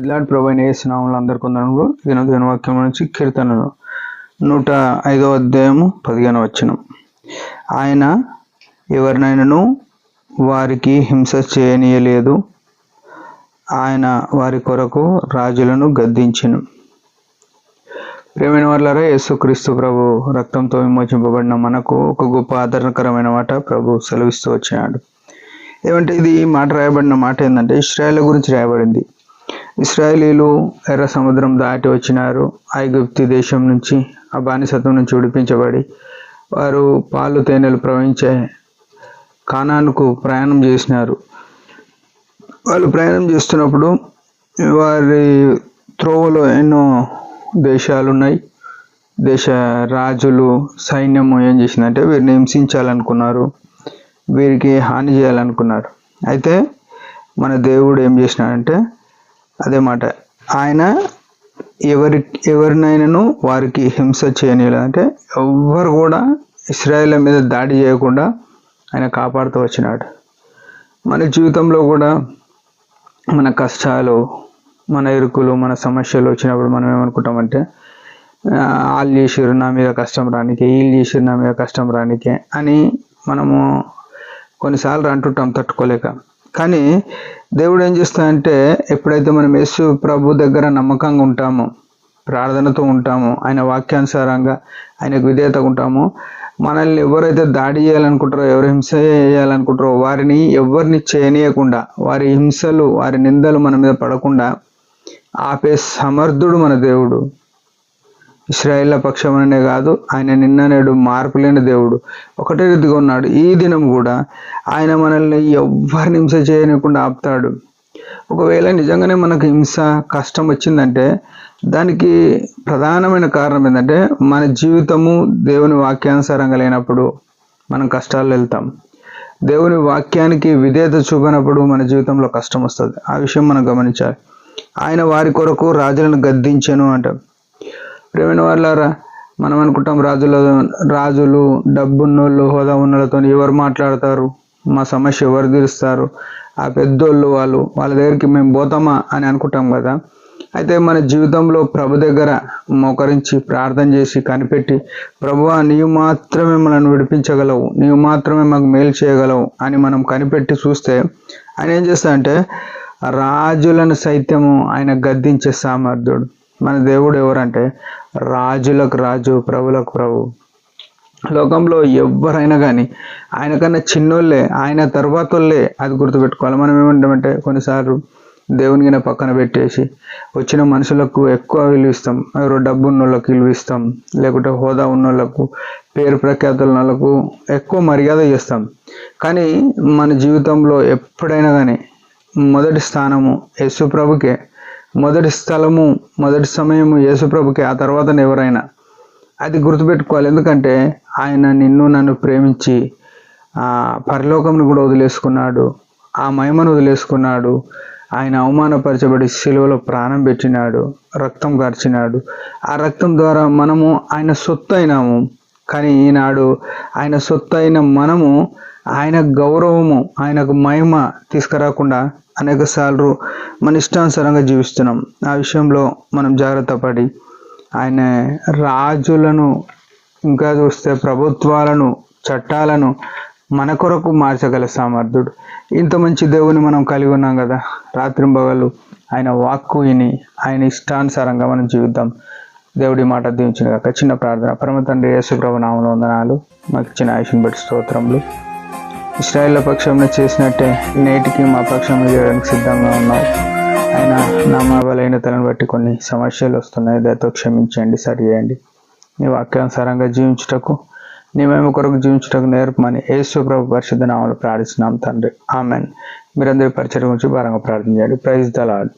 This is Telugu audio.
ఇలాంటి ప్రభు యేసు నామములో అందరికీ వందనములు. దేవుని వాక్యం నుంచి కీర్తనలు 105వ అధ్యాయము 15వ వచనం. ఆయన ఎవరినైనాను వారికి హింస చేయనీయలేదు, ఆయన వారి కొరకు రాజులను గద్దించెను. ప్రియమైన వారలారా, యేసుక్రీస్తు ప్రభు రక్తంతో విమోచింపబడిన మనకు ఒక గొప్ప ఆదరణకరమైన మాట ప్రభు సెలవిస్తూ వచ్చినాడు. ఏమంటే ఇది మాట రాయబడిన మాట ఏంటంటే ఇశ్రాయేల్ గురించి రాయబడింది. ఇశ్రాయేలీలు ఎర్ర సముద్రం దాటి వచ్చినారు. ఐగుప్తు దేశం నుంచి, ఆ బానిసత్వం నుంచి విడిపించబడి వారు పాలు తేనెలు ప్రవహించే కానానుకు ప్రయాణం చేసినారు. వాళ్ళు ప్రయాణం చేస్తున్నప్పుడు వారి త్రోవలో ఎన్నో దేశాలు ఉన్నాయి. దేశ రాజులు, సైన్యము ఏం చేసిందంటే వీరిని హింసించాలనుకున్నారు, వీరికి హాని చేయాలనుకున్నారు. అయితే మన దేవుడు ఏం చేసినాడంటే అదే మాట, ఆయన ఎవరినైనాను వారికి హింస చేయనీయలేదు. అంటే ఎవ్వరు కూడా ఇశ్రాయేల్ మీద దాడి చేయకుండా ఆయన కాపాడుతూ వచ్చినాడు. మన జీవితంలో కూడా మన కష్టాలు, మన ఇరుకులు, మన సమస్యలు వచ్చినప్పుడు మనం ఏమనుకుంటామంటే వాళ్ళు చేసిర్రు నా మీద కష్టం రానికే, వీళ్ళు చేసిర్రు నా మీద కష్టం రానికే అని మనము కొన్నిసార్లు అంటుంటాం తట్టుకోలేక. కానీ దేవుడు ఏం చేస్తాడంటే ఎప్పుడైతే మనం యేసు ప్రభు దగ్గర నమ్మకంగా ఉంటామో, ప్రార్థనతో ఉంటామో, ఆయన వాక్యానుసారంగా ఆయనకు విధేయతగా ఉంటామో, మనల్ని ఎవరైతే దాడి చేయాలనుకుంటారో, ఎవరు హింస చేయాలనుకుంటారో వారిని ఎవరిని చేయనీయకుండా, వారి హింసలు, వారి నిందలు మన మీద పడకుండా ఆపే సమర్థుడు మన దేవుడు. ఇశ్రాయేళ్ల పక్షమనే కాదు, ఆయన నిన్న నేడు మార్పు లేని దేవుడు, ఒకటే రీతిగా ఉన్నాడు. ఈ దినం కూడా ఆయన మనల్ని ఎవ్వరిని హింస చేయకుండా ఆపుతాడు. ఒకవేళ నిజంగానే మనకు హింస, కష్టం వచ్చిందంటే దానికి ప్రధానమైన కారణం ఏంటంటే మన జీవితము దేవుని వాక్యానుసారంగా లేనప్పుడు మనం కష్టాలు వెళ్తాం. దేవుని వాక్యానికి విధేయత చూపినప్పుడు మన జీవితంలో కష్టం వస్తుంది. ఆ విషయం మనం గమనించాలి. ఆయన వారి కొరకు రాజులను గద్దించెను అంటాం. ప్రియమైన వాళ్ళారా, మనం అనుకుంటాం రాజులు డబ్బున్నోళ్ళు, హోదా ఉన్నోళ్ళతో ఎవరు మాట్లాడతారు, మా సమస్య ఎవరు తీరుస్తారు, ఆ పెద్దోళ్ళు వాళ్ళ దగ్గరికి మేము పోతామా అని అనుకుంటాం కదా. అయితే మన జీవితంలో ప్రభు దగ్గర మోకరించి ప్రార్థన చేసి కనిపెట్టి, ప్రభువా నీవు మాత్రమే మనల్ని విడిపించగలవు, నీవు మాత్రమే మాకు మేలు చేయగలవు అని మనం కనిపెట్టి చూస్తే ఆయన ఏం చేస్తాడంటే రాజులను సైత్యము ఆయన గద్దించే సామర్థ్యుడు. మన దేవుడు ఎవరంటే రాజులకు రాజు, ప్రభులకు ప్రభు. లోకంలో ఎవరైనా కానీ ఆయన కన్నా చిన్నోళ్ళే, ఆయన తర్వాత వాళ్ళే, అది గుర్తుపెట్టుకోవాలి. మనం ఏమంటామంటే కొన్నిసార్లు దేవునికిన పక్కన పెట్టేసి వచ్చిన మనుషులకు ఎక్కువ విలువిస్తాం, ఎవరో డబ్బు ఉన్న వాళ్ళకి విలువిస్తాం, లేకుంటే హోదా ఉన్న వాళ్ళకు, పేరు ప్రఖ్యాతుల వాళ్ళకు ఎక్కువ మర్యాద చేస్తాం. కానీ మన జీవితంలో ఎప్పుడైనా కానీ మొదటి స్థానము యేసు ప్రభుకే, మొదటి స్థలము, మొదటి సమయము యేసుప్రభుకి, ఆ తర్వాత ఎవరైనా. అది గుర్తుపెట్టుకోవాలి. ఎందుకంటే ఆయన నిన్ను నన్ను ప్రేమించి పరలోకంను కూడా వదిలేసుకున్నాడు, ఆ మహిమను వదిలేసుకున్నాడు. ఆయన అవమానపరచబడి సిలువలో ప్రాణం పెట్టినాడు, రక్తం కార్చినాడు. ఆ రక్తం ద్వారా మనము ఆయన సొత్తు అయినాము. కానీ ఈనాడు ఆయన సొత్తు అయిన మనము ఆయన గౌరవము, ఆయనకు మహిమ తీసుకురాకుండా అనేక సార్లు మన ఇష్టానుసారంగా జీవిస్తున్నాం. ఆ విషయంలో మనం జాగ్రత్త పడి ఆయన రాజులను, ఇంకా చూస్తే ప్రభుత్వాలను, చట్టాలను మన కొరకు మార్చగల సామర్థ్యుడు. ఇంత మంచి దేవుని మనం కలిగి ఉన్నాం కదా. రాత్రింబగళ్ళు ఆయన వాక్కు విని ఆయన ఇష్టానుసారంగా మనం జీవిద్దాం. దేవుడి మాట దీవించిన కాక. చిన్న ప్రార్థన. పరమ తండ్రి యేసు ప్రభు నామములో వందనాలు. మాకు ఇచ్చిన ఆయుష్ని బట్టి స్తోత్రములు. ఇశ్రాయేళ్ల పక్షంలో చేసినట్టే నేటికి మా పక్షంలో చేయడానికి సిద్ధంగా ఉన్నావు. ఆయన నా మా బలహీనతలను బట్టి కొన్ని సమస్యలు వస్తున్నాయి, దయతో క్షమించండి, సరి చేయండి. నీ వాక్యానుసారంగా జీవించుటకు, నీ మేము కొరకు జీవించుటకు నేర్పమని యేసు ప్రభు పరిశుద్ధ నామములో ప్రార్థిస్తున్నాం తండ్రి. ఆమెన్. మీరందరి పరిచయం గురించి భారంగా ప్రార్థన చేయండి. Praise the lord.